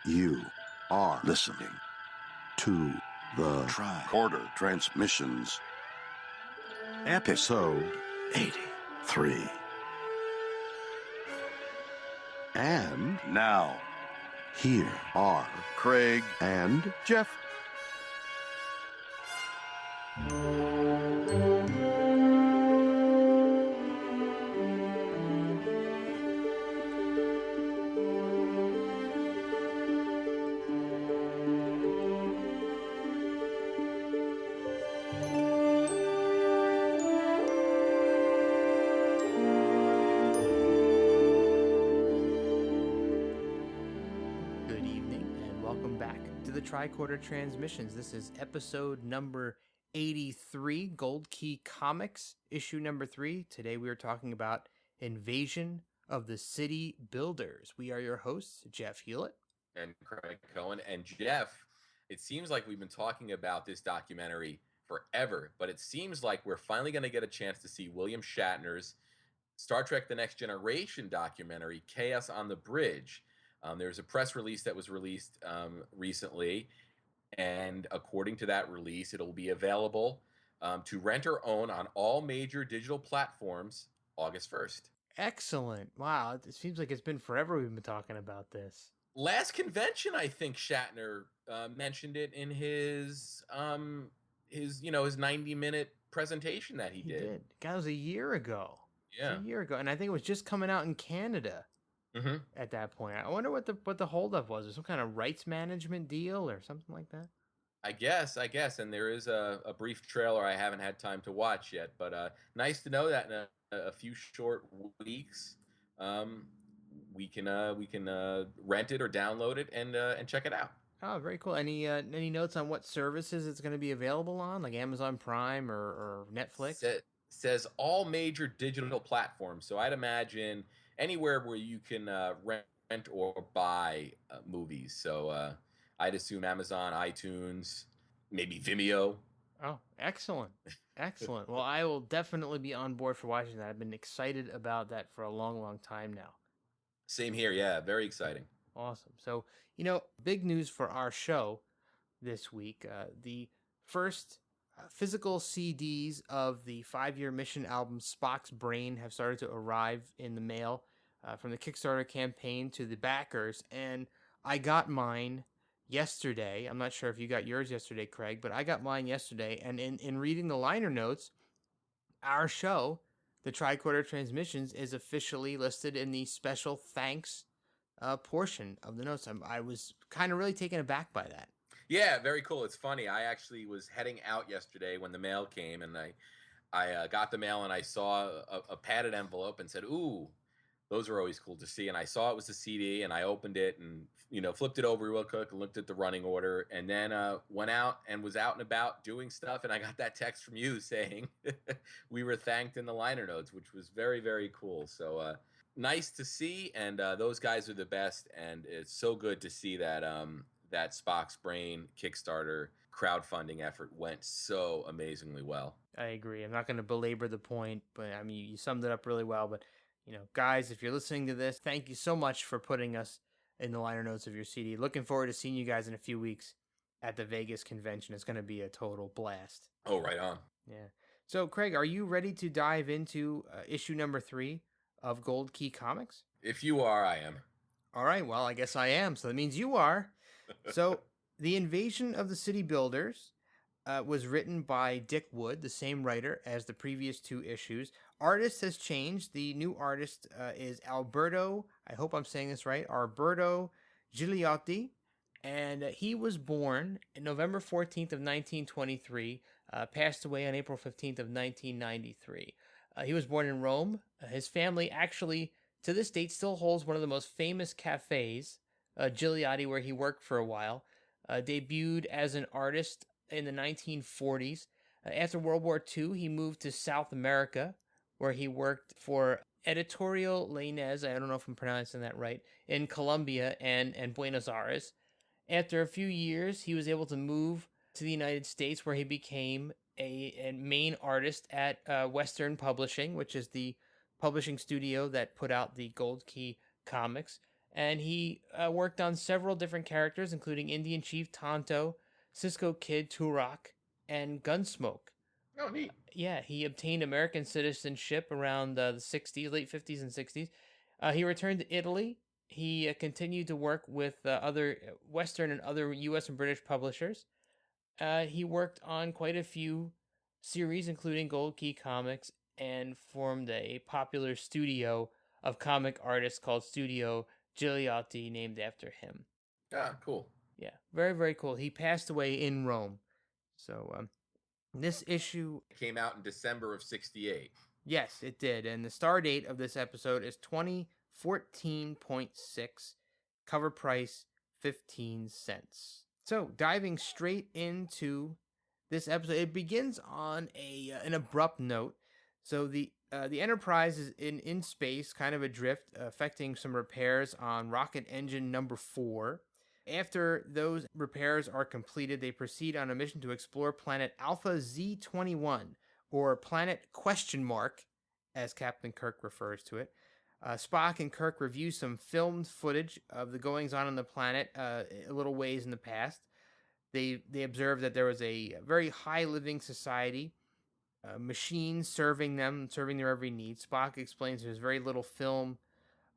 You are listening to the Tricorder Transmissions, ep083. And now, here are Craig and Jeff. Good evening and welcome back to the Tricorder Transmissions. This is episode number 83, Gold Key Comics, issue number 3. Today we are talking about Invasion of the City Builders. We are your hosts, Jeff Hewlett and Craig Cohen. And Jeff, it seems like we've been talking about this documentary forever, but it seems like we're finally going to get a chance to see William Shatner's Star Trek The Next Generation documentary, Chaos on the Bridge. There's a press release that was released recently, and according to that release, it'll be available to rent or own on all major digital platforms August 1st. Excellent. Wow, it seems like it's been forever we've been talking about this. Last convention, I think Shatner mentioned it in his 90-minute presentation that he did. God, it was a year ago. Yeah. It was a year ago, and I think it was just coming out in Canada. At that point, I wonder what the holdup was. Or some kind of rights management deal or something like that. I guess, and there is a brief trailer I haven't had time to watch yet, but nice to know that in a few short weeks, we can rent it or download it and check it out. Oh, very cool. Any notes on what services it's going to be available on, like Amazon Prime or Netflix? Says all major digital platforms, so I'd imagine anywhere where you can rent or buy movies. So I'd assume Amazon, iTunes, maybe Vimeo. Oh, excellent. Excellent. Well, I will definitely be on board for watching that. I've been excited about that for a long, long time now. Same here. Yeah, very exciting. Awesome. So, big news for our show this week. The first physical CDs of the 5-year mission album Spock's Brain have started to arrive in the mail from the Kickstarter campaign to the backers, and I got mine yesterday. I'm not sure if you got yours yesterday, Craig, but I got mine yesterday, and in reading the liner notes, our show, the Tricorder Transmissions, is officially listed in the special thanks portion of the notes. I was kind of really taken aback by that. Yeah, very cool. It's funny. I actually was heading out yesterday when the mail came, and I got the mail and I saw a padded envelope and said, "Ooh, those are always cool to see." And I saw it was a CD, and I opened it and flipped it over real quick and looked at the running order, and then went out and was out and about doing stuff, and I got that text from you saying we were thanked in the liner notes, which was very, very cool. So nice to see, and those guys are the best, and it's so good to see that that Spock's Brain Kickstarter crowdfunding effort went so amazingly well. I agree. I'm not going to belabor the point, but I mean, you summed it up really well. But, guys, if you're listening to this, thank you so much for putting us in the liner notes of your CD. Looking forward to seeing you guys in a few weeks at the Vegas convention. It's going to be a total blast. Oh, right on. Yeah. So, Craig, are you ready to dive into issue number 3 of Gold Key Comics? If you are, I am. All right. Well, I guess I am. So that means you are. So, The Invasion of the City Builders was written by Dick Wood, the same writer as the previous 2 issues. Artist has changed. The new artist is Alberto, I hope I'm saying this right, Alberto Gigliotti, and he was born on November 14th of 1923, passed away on April 15th of 1993. He was born in Rome. His family actually, to this date, still holds one of the most famous cafes, Gigliotti, where he worked for a while. Debuted as an artist in the 1940s. After World War II, he moved to South America, where he worked for Editorial Lainez, I don't know if I'm pronouncing that right, in Colombia and Buenos Aires. After a few years, he was able to move to the United States, where he became a main artist at Western Publishing, which is the publishing studio that put out the Gold Key comics. and he worked on several different characters, including Indian Chief Tonto, Cisco Kid Turok, and Gunsmoke. Oh, neat. Yeah, he obtained American citizenship around the 60s, late 50s and 60s. He returned to Italy. He continued to work with other Western and other U.S. and British publishers. He worked on quite a few series, including Gold Key Comics, and formed a popular studio of comic artists called Studio Gigliotti, named after him. Ah, cool. Yeah, very, very cool. He passed away in Rome. So, this issue. It came out in December of 68. Yes, it did. And the star date of this episode is 2014.6. Cover price 15 cents. So, diving straight into this episode, it begins on an abrupt note. So the Enterprise is in space, kind of adrift, affecting some repairs on rocket engine number 4. After those repairs are completed, they proceed on a mission to explore planet Alpha Z21, or planet question mark, as Captain Kirk refers to it. Spock and Kirk review some filmed footage of the goings on the planet a little ways in the past. They observe that there was a very high living society, machines serving their every need. Spock explains there's very little film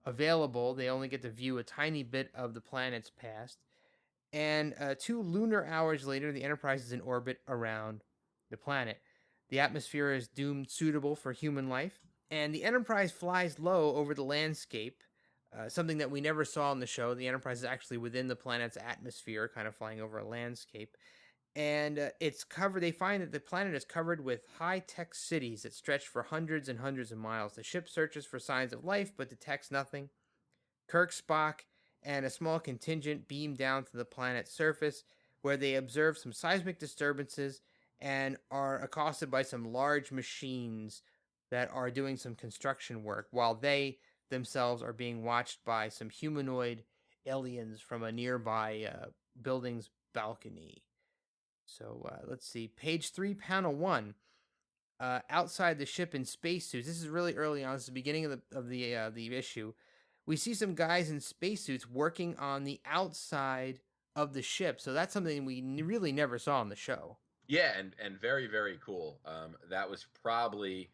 available. They only get to view a tiny bit of the planet's past. And 2 lunar hours later, the Enterprise is in orbit around the planet. The atmosphere is doomed suitable for human life, and the Enterprise flies low over the landscape, something that we never saw in the show. The Enterprise is actually within the planet's atmosphere, kind of flying over a landscape. And it's covered. They find that the planet is covered with high-tech cities that stretch for hundreds and hundreds of miles. The ship searches for signs of life, but detects nothing. Kirk, Spock, and a small contingent beam down to the planet's surface, where they observe some seismic disturbances and are accosted by some large machines that are doing some construction work, while they themselves are being watched by some humanoid aliens from a nearby building's balcony. So let's see, page 3, panel 1. Outside the ship in spacesuits. This is really early on. This is the beginning of the issue. We see some guys in spacesuits working on the outside of the ship. So that's something we really never saw on the show. Yeah, and very, very cool. That was probably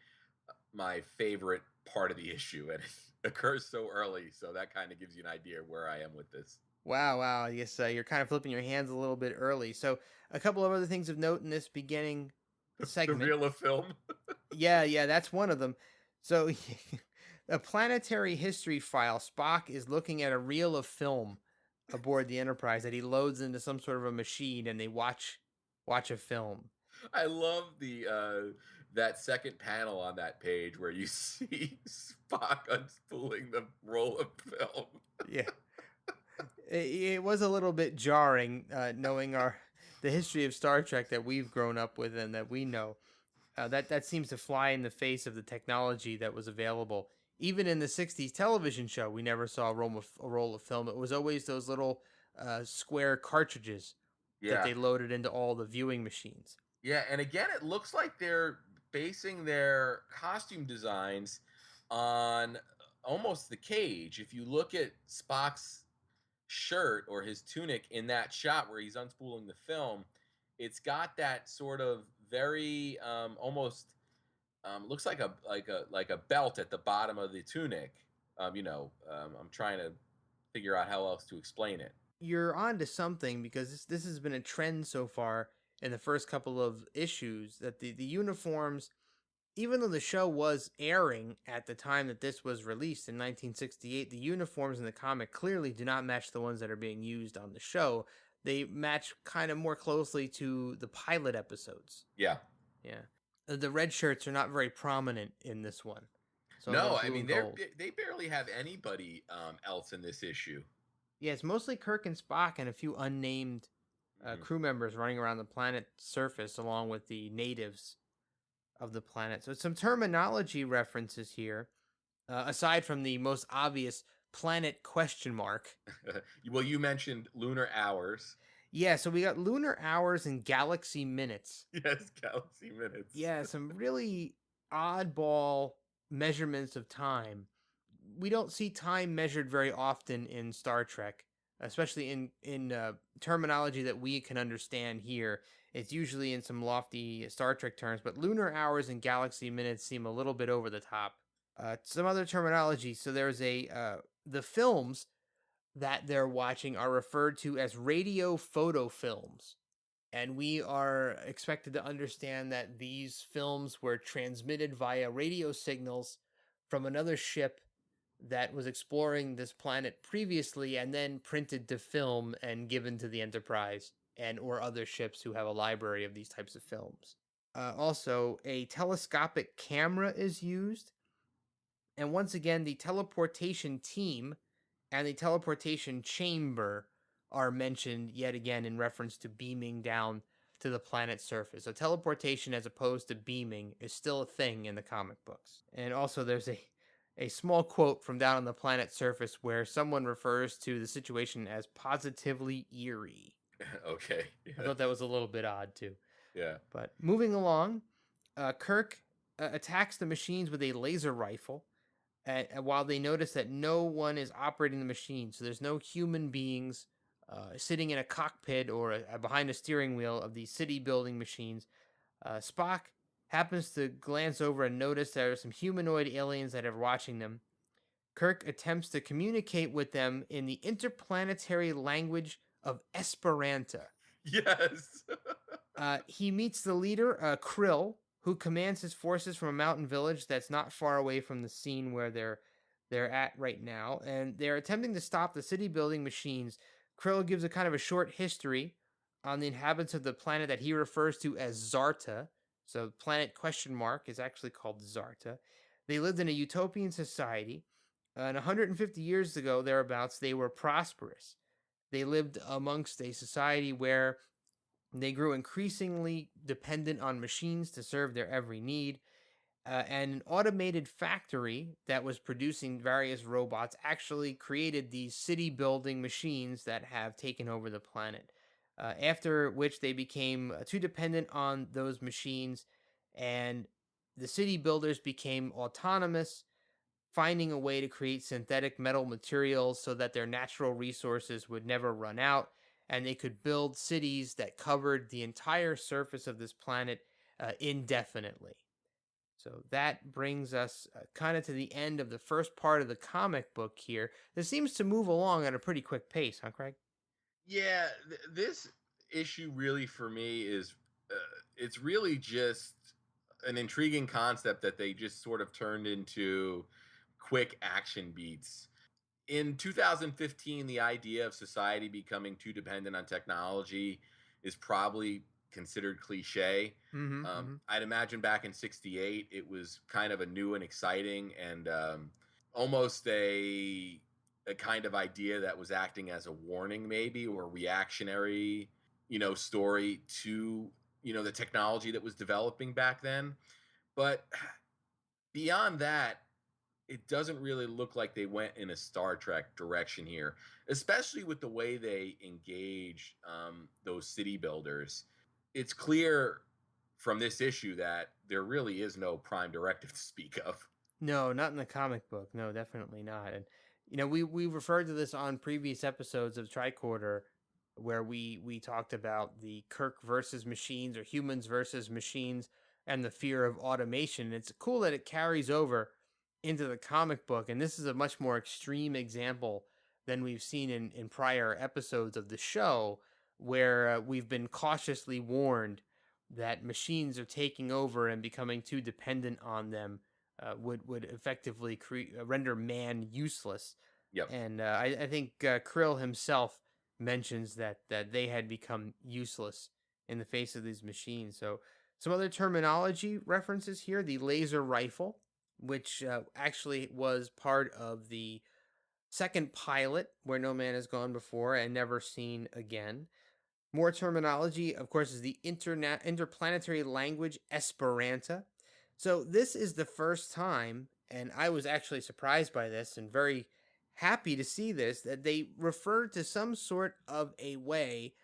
my favorite part of the issue, and it occurs so early, so that kind of gives you an idea of where I am with this. Wow. I guess you're kind of flipping your hands a little bit early. So a couple of other things of note in this beginning segment. The reel of film. Yeah, that's one of them. So a planetary history file. Spock is looking at a reel of film aboard the Enterprise that he loads into some sort of a machine, and they watch a film. I love the that second panel on that page where you see Spock unspooling the roll of film. Yeah. It was a little bit jarring, knowing the history of Star Trek that we've grown up with and that we know. That seems to fly in the face of the technology that was available. Even in the 60s television show, we never saw a roll of film. It was always those little square cartridges that they loaded into all the viewing machines. Yeah, and again, it looks like they're basing their costume designs on almost the cage. If you look at Spock's shirt or his tunic in that shot where he's unspooling the film, it's got that sort of very almost looks like a belt at the bottom of the tunic. I'm trying to figure out how else to explain it. You're onto something, because this has been a trend so far in the first couple of issues, that the uniforms, even though the show was airing at the time that this was released in 1968, the uniforms in the comic clearly do not match the ones that are being used on the show. They match kind of more closely to the pilot episodes. Yeah. The red shirts are not very prominent in this one. So no, I mean they barely have anybody else in this issue. Yeah, it's mostly Kirk and Spock and a few unnamed crew members running around the planet's surface along with the natives of the planet. So some terminology references here, aside from the most obvious planet question mark. Well, you mentioned lunar hours. Yeah, so we got lunar hours and galaxy minutes. Yes, galaxy minutes. Yeah, some really oddball measurements of time. we don't see time measured very often in Star Trek, especially in terminology that we can understand here. It's usually in some lofty Star Trek terms, but lunar hours and galaxy minutes seem a little bit over the top. Some other terminology. So there's the films that they're watching are referred to as radio photo films. And we are expected to understand that these films were transmitted via radio signals from another ship that was exploring this planet previously and then printed to film and given to the Enterprise and or other ships who have a library of these types of films. Also, a telescopic camera is used. And once again, the teleportation team and the teleportation chamber are mentioned yet again in reference to beaming down to the planet's surface. So teleportation as opposed to beaming is still a thing in the comic books. And also there's a small quote from down on the planet's surface where someone refers to the situation as positively eerie. Okay. I thought that was a little bit odd too. Yeah. But moving along, Kirk attacks the machines with a laser rifle while they notice that no one is operating the machine. So there's no human beings sitting in a cockpit or behind a steering wheel of these city building machines. Spock happens to glance over and notice there are some humanoid aliens that are watching them. Kirk attempts to communicate with them in the interplanetary language of Esperanto. Yes. He meets the leader, Krill, who commands his forces from a mountain village that's not far away from the scene where they're at right now, and they're attempting to stop the city building machines. Krill gives a kind of a short history on the inhabitants of the planet that he refers to as Zarta. So planet question mark is actually called Zarta. They lived in a utopian society, and 150 years ago, thereabouts, they were prosperous. They lived amongst a society where they grew increasingly dependent on machines to serve their every need. And an automated factory that was producing various robots actually created these city building machines that have taken over the planet. After which they became too dependent on those machines, and the city builders became autonomous, finding a way to create synthetic metal materials so that their natural resources would never run out and they could build cities that covered the entire surface of this planet indefinitely. So that brings us kind of to the end of the first part of the comic book here. This seems to move along at a pretty quick pace, huh, Craig? Yeah, this issue really for me is it's really just an intriguing concept that they just sort of turned into quick action beats. In 2015, the idea of society becoming too dependent on technology is probably considered cliche. Mm-hmm. Mm-hmm. I'd imagine back in '68, it was kind of a new and exciting and almost a kind of idea that was acting as a warning, maybe, or reactionary, story to the technology that was developing back then. But beyond that, it doesn't really look like they went in a Star Trek direction here, especially with the way they engage those city builders. It's clear from this issue that there really is no prime directive to speak of. No, not in the comic book. No, definitely not. And we referred to this on previous episodes of Tricorder, where we talked about the Kirk versus machines or humans versus machines and the fear of automation. And it's cool that it carries over into the comic book, and this is a much more extreme example than we've seen in prior episodes of the show, where we've been cautiously warned that machines are taking over and becoming too dependent on them would effectively render man useless. Yep. And I think Krill himself mentions that they had become useless in the face of these machines. So some other terminology references here: the laser rifle, which actually was part of the second pilot, Where No Man Has Gone Before and Never Seen Again. More terminology, of course, is the interplanetary language Esperanto. So this is the first time, and I was actually surprised by this and very happy to see this, that they refer to some sort of a way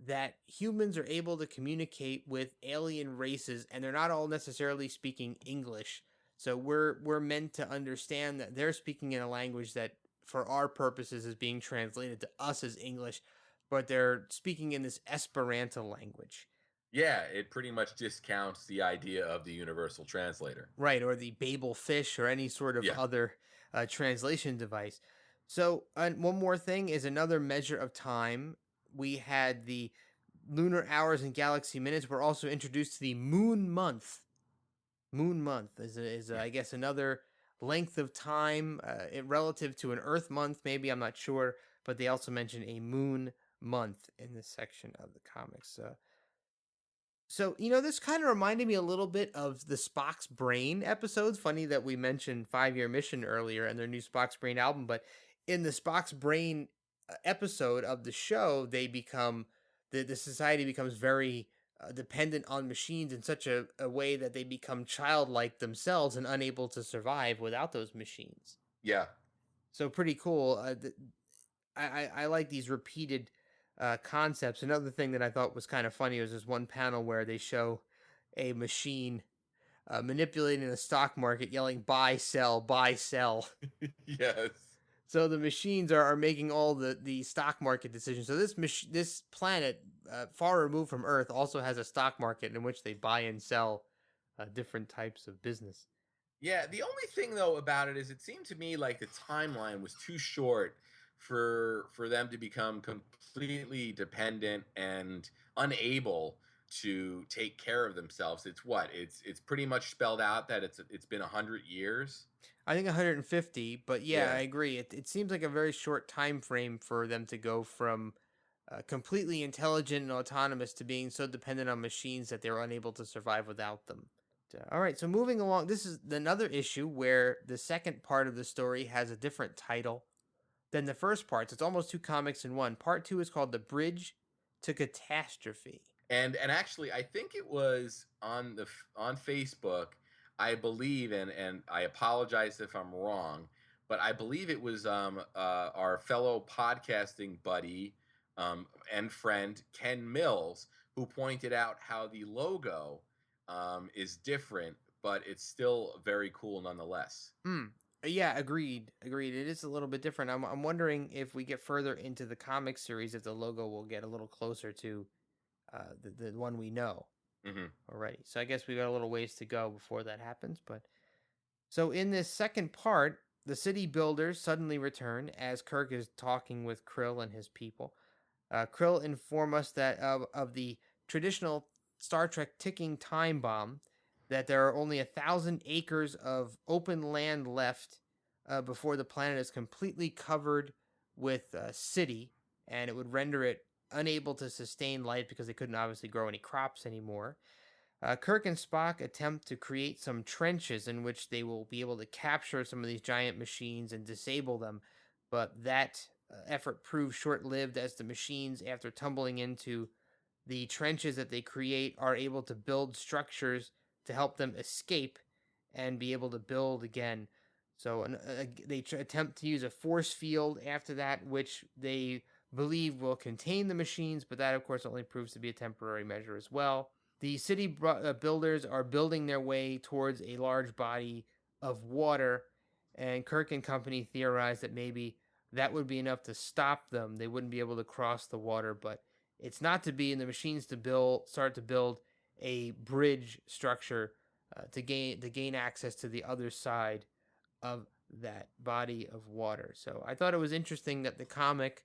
that humans are able to communicate with alien races, and they're not all necessarily speaking English. So we're meant to understand that they're speaking in a language that for our purposes is being translated to us as English, but they're speaking in this Esperanto language. Yeah, it pretty much discounts the idea of the universal translator. Right, or the Babel fish or any sort of Yeah. other translation device. So, one more thing is another measure of time. We had the lunar hours and galaxy minutes. We're also introduced to the moon month. Moon month Yeah. I guess, another length of time relative to an Earth month, maybe. I'm not sure. But they also mention a moon month in this section of the comics. So, this kind of reminded me a little bit of the Spock's Brain episodes. Funny that we mentioned 5 Year Mission earlier and their new Spock's Brain album, but in the Spock's Brain episode of the show, the society becomes very dependent on machines in such a way that they become childlike themselves and unable to survive without those machines. Yeah. So, pretty cool. I like these repeated concepts. Another thing that I thought was kind of funny was this one panel where they show a machine manipulating the stock market, yelling "buy, sell, buy, sell." Yes. So the machines are making all the stock market decisions. So this planet, far removed from Earth, also has a stock market in which they buy and sell different types of business. Yeah, the only thing though about it is it seemed to me like the timeline was too short for them to become completely dependent and unable to take care of themselves. It's what? It's pretty much spelled out that it's been 100 years. I think 150, but yeah, Yeah. I agree. It seems like a very short time frame for them to go from completely intelligent and autonomous to being so dependent on machines that they're unable to survive without them. All right, so moving along, this is another issue where the second part of the story has a different title than the first part. So it's almost two comics in one. Part two is called The Bridge to Catastrophe. And actually I think it was on Facebook, I believe, and I apologize if I'm wrong, but I believe it was our fellow podcasting buddy and friend Ken Mills who pointed out how the logo is different, but it's still very cool nonetheless. Hmm. Yeah, agreed. Agreed. It is a little bit different. I'm wondering if we get further into the comic series, if the logo will get a little closer to the one we know Hmm. already. So I guess we got a little ways to go before that happens. But so in this second part, the city builders suddenly return as Kirk is talking with Krill and his people. Krill inform us that of the traditional Star Trek ticking time bomb, that there are only 1,000 acres of open land left before the planet is completely covered with city, and it would render it unable to sustain life because they couldn't obviously grow any crops anymore. Kirk and Spock attempt to create some trenches in which they will be able to capture some of these giant machines and disable them, but that effort proves short lived as the machines, after tumbling into the trenches that they create, are able to build structures to help them escape and be able to build again. So they attempt to use a force field after that, which they believe will contain the machines, but that, of course, only proves to be a temporary measure as well. The city builders are building their way towards a large body of water, and Kirk and company theorize that maybe that would be enough to stop them. They wouldn't be able to cross the water, but it's not to be, and the machines start to build a bridge structure to gain access to the other side of that body of water. So I thought it was interesting that the comic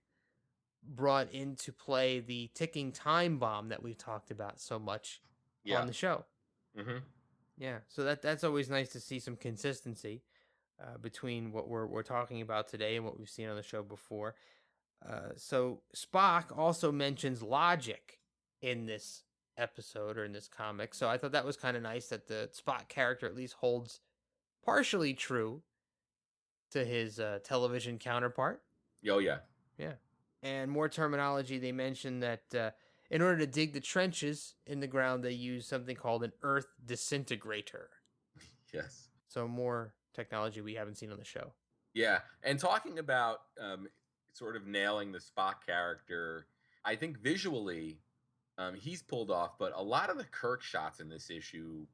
brought into play the ticking time bomb that we've talked about so much Yeah. on the show. Hmm. Yeah, so that's always nice to see some consistency between what we're talking about today and what we've seen on the show before. So Spock also mentions logic in this episode or in this comic. So I thought that was kind of nice that the Spock character at least holds partially true to his television counterpart. Oh yeah. Yeah. And more terminology, they mentioned that in order to dig the trenches in the ground, they use something called an earth disintegrator. Yes. So more technology we haven't seen on the show. Yeah, and talking about sort of nailing the Spock character, I think visually he's pulled off, but a lot of the Kirk shots in this issue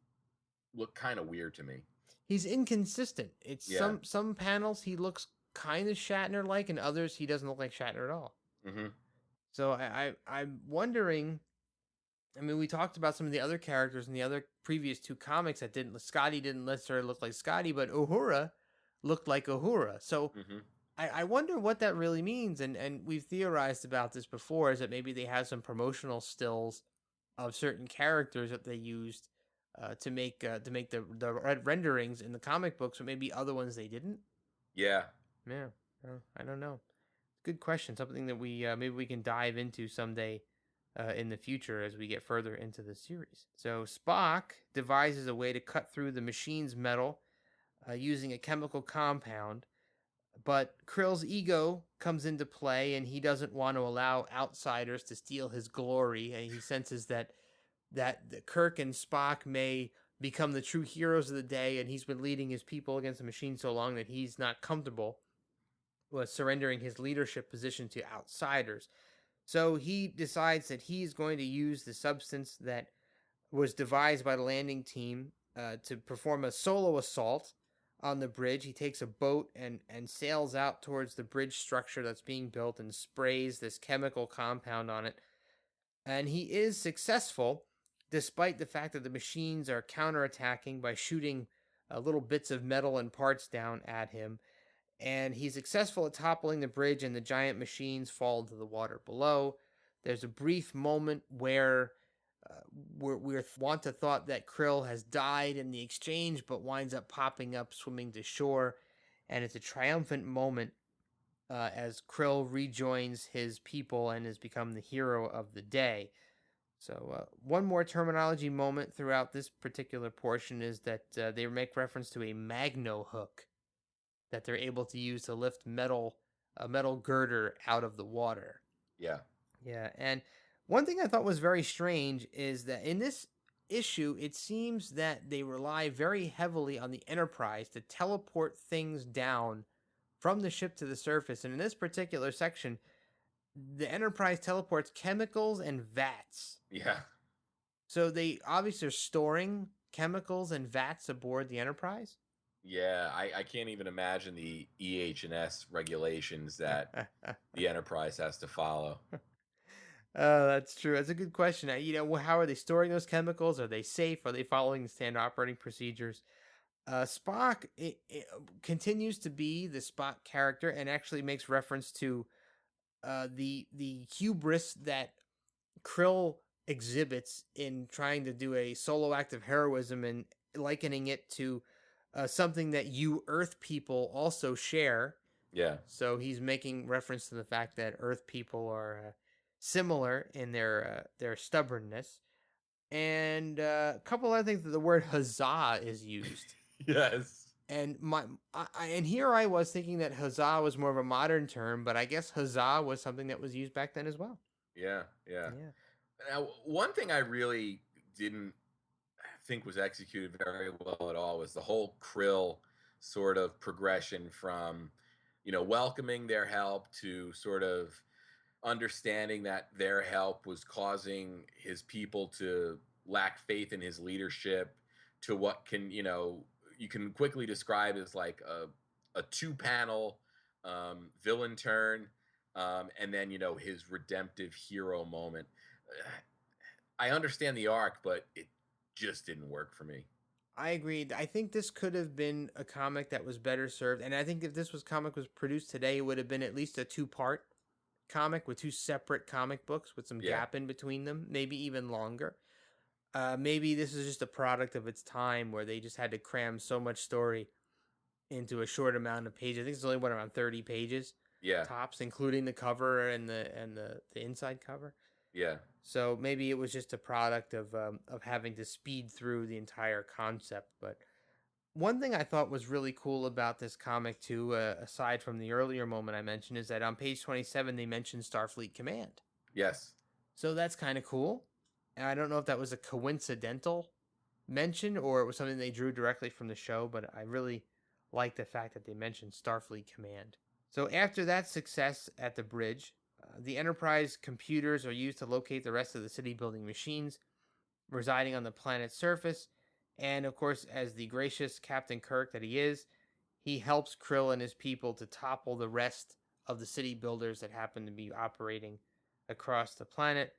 look kind of weird to me. he's inconsistent. It's Yeah. some panels he looks kind of Shatner like, and others he doesn't look like Shatner at all. Mm-hmm. So I'm wondering. I mean, we talked about some of the other characters in the other previous two comics that didn't. Scotty didn't necessarily look like Scotty, but Uhura looked like Uhura. So Mm-hmm. I wonder what that really means. And we've theorized about this before, is that maybe they have some promotional stills of certain characters that they used to make the renderings in the comic books, but maybe other ones they didn't. Yeah. Yeah, I don't know. Good question. Something that we maybe we can dive into someday in the future as we get further into the series. So Spock devises a way to cut through the machine's metal using a chemical compound, but Krill's ego comes into play, and he doesn't want to allow outsiders to steal his glory. And he senses that Kirk and Spock may become the true heroes of the day, and he's been leading his people against the machine so long that he's not comfortable with surrendering his leadership position to outsiders. So he decides that he's going to use the substance that was devised by the landing team to perform a solo assault on the bridge. He takes a boat and sails out towards the bridge structure that's being built and sprays this chemical compound on it. And he is successful, despite the fact that the machines are counterattacking by shooting little bits of metal and parts down at him. And he's successful at toppling the bridge, and the giant machines fall into the water below. There's a brief moment where we're want to thought that Krill has died in the exchange, but winds up popping up swimming to shore, and it's a triumphant moment as Krill rejoins his people and has become the hero of the day. So one more terminology moment throughout this particular portion is that they make reference to a magno hook that they're able to use to lift a metal girder out of the water. Yeah. Yeah, and one thing I thought was very strange is that in this issue, it seems that they rely very heavily on the Enterprise to teleport things down from the ship to the surface. And in this particular section, the Enterprise teleports chemicals and vats. Yeah. So they obviously are storing chemicals and vats aboard the Enterprise. Yeah, I can't even imagine the EH&S regulations that the Enterprise has to follow. Oh, that's true. That's a good question. How are they storing those chemicals? Are they safe? Are they following the standard operating procedures? Spock it continues to be the Spock character, and actually makes reference to the hubris that Krill exhibits in trying to do a solo act of heroism, and likening it to something that you Earth people also share. Yeah. So he's making reference to the fact that Earth people are similar in their stubbornness, and a couple other things. That the word huzzah is used, Yes. and and here I was thinking that huzzah was more of a modern term, but I guess huzzah was something that was used back then as well. Yeah. Yeah. Yeah. Now, one thing I really didn't think was executed very well at all was the whole Krill sort of progression from, welcoming their help to sort of understanding that their help was causing his people to lack faith in his leadership, to what you can quickly describe as like a two-panel villain turn, and then his redemptive hero moment. I understand the arc, but it just didn't work for me. I agreed. I think this could have been a comic that was better served, and I think if this comic was produced today, it would have been at least a 2-part comic with 2 separate comic books with some Yeah. gap in between them, maybe even longer. Maybe this is just a product of its time, where they just had to cram so much story into a short amount of pages. I think it's only around 30 pages Yeah. tops, including the cover and the inside cover. Yeah. So maybe it was just a product of having to speed through the entire concept. But one thing I thought was really cool about this comic too, aside from the earlier moment I mentioned, is that on page 27 they mentioned Starfleet Command. Yes. So that's kind of cool. And I don't know if that was a coincidental mention or it was something they drew directly from the show, but I really like the fact that they mentioned Starfleet Command. So after that success at the bridge, the Enterprise computers are used to locate the rest of the city building machines residing on the planet's surface, And of course, as the gracious Captain Kirk that he is, he helps Krill and his people to topple the rest of the city builders that happen to be operating across the planet,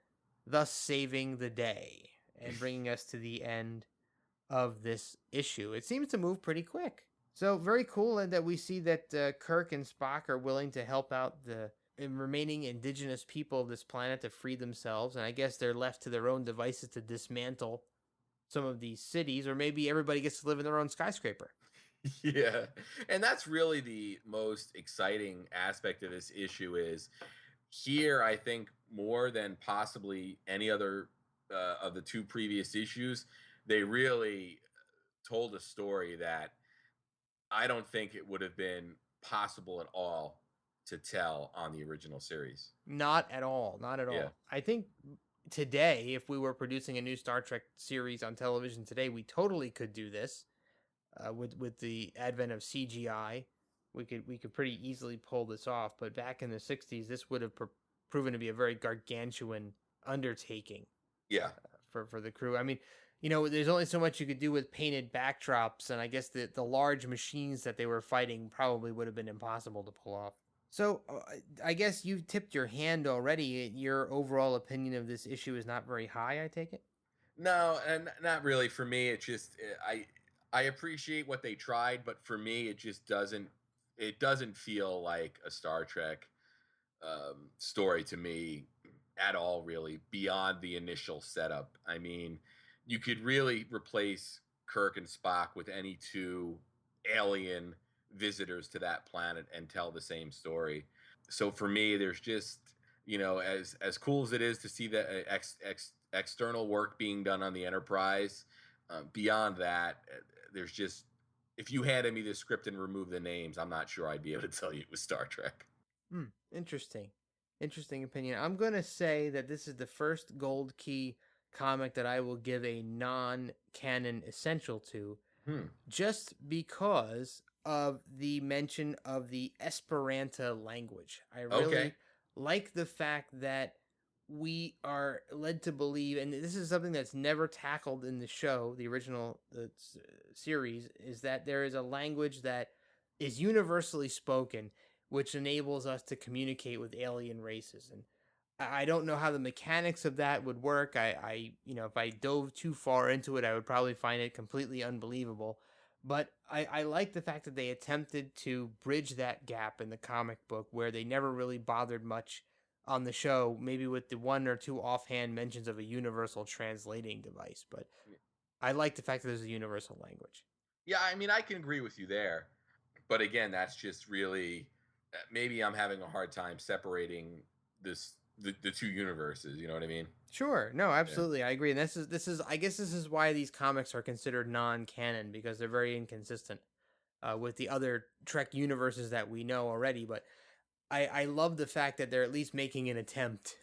thus saving the day and bringing us to the end of this issue. It seems to move pretty quick. So very cool, and that we see that Kirk and Spock are willing to help out the remaining indigenous people of this planet to free themselves, and I guess they're left to their own devices to dismantle some of these cities, or maybe everybody gets to live in their own skyscraper. Yeah. And that's really the most exciting aspect of this issue is here, I think, more than possibly any other of the two previous issues, they really told a story that I don't think it would have been possible at all to tell on the original series. Not at all. Not at Yeah. all. I think today, if we were producing a new Star Trek series on television today, we totally could do this. With the advent of CGI, we could pretty easily pull this off. But back in the '60s, this would have proven to be a very gargantuan undertaking Yeah. for the crew. I mean, there's only so much you could do with painted backdrops, and I guess the large machines that they were fighting probably would have been impossible to pull off. So I guess you've tipped your hand already. Your overall opinion of this issue is not very high, I take it? No, and not really. For me, it just I appreciate what they tried, but for me, it just doesn't feel like a Star Trek story to me at all, really, beyond the initial setup. I mean, you could really replace Kirk and Spock with any two alien visitors to that planet and tell the same story. So for me, there's just, as cool as it is to see the external work being done on the Enterprise, beyond that, there's just, if you handed me the script and removed the names, I'm not sure I'd be able to tell you it was Star Trek. Interesting. Interesting opinion. I'm going to say that this is the first Gold Key comic that I will give a non-canon essential to, just because of the mention of the Esperanto language. I really like the fact that we are led to believe, and this is something that's never tackled in the show, the original series, is that there is a language that is universally spoken, which enables us to communicate with alien races. And I don't know how the mechanics of that would work. If I dove too far into it, I would probably find it completely unbelievable. But I like the fact that they attempted to bridge that gap in the comic book, where they never really bothered much on the show, maybe with the one or two offhand mentions of a universal translating device. But I like the fact that there's a universal language. Yeah, I mean, I can agree with you there. But again, that's just really, maybe I'm having a hard time separating the two universes. You know what I mean? Sure. No, absolutely. Yeah. I agree. And I guess this is why these comics are considered non-canon, because they're very inconsistent with the other Trek universes that we know already. But I love the fact that they're at least making an attempt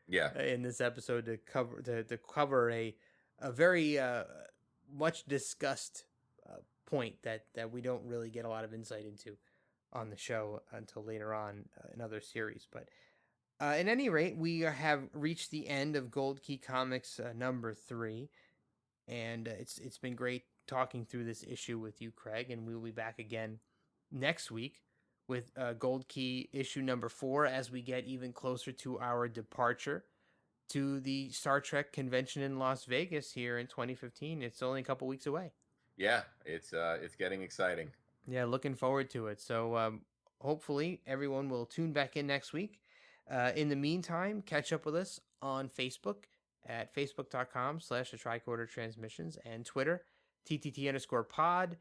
in this episode to cover a very much discussed point that we don't really get a lot of insight into on the show until later on in other series. But at any rate, we have reached the end of Gold Key Comics number 3, and it's been great talking through this issue with you, Craig, and we'll be back again next week with Gold Key issue number 4 as we get even closer to our departure to the Star Trek convention in Las Vegas here in 2015. It's only a couple weeks away. Yeah, it's getting exciting. Yeah, looking forward to it. So hopefully everyone will tune back in next week. In the meantime, catch up with us on Facebook at facebook.com/the Tricorder Transmissions, and Twitter, TTT_pod,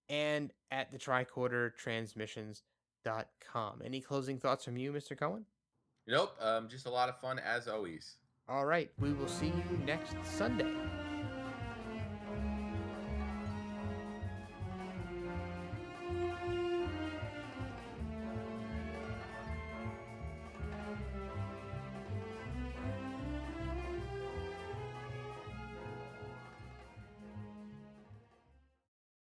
and at the TricorderTransmissions.com. Any closing thoughts from you, Mr. Cohen? Nope. Just a lot of fun as always. All right. We will see you next Sunday.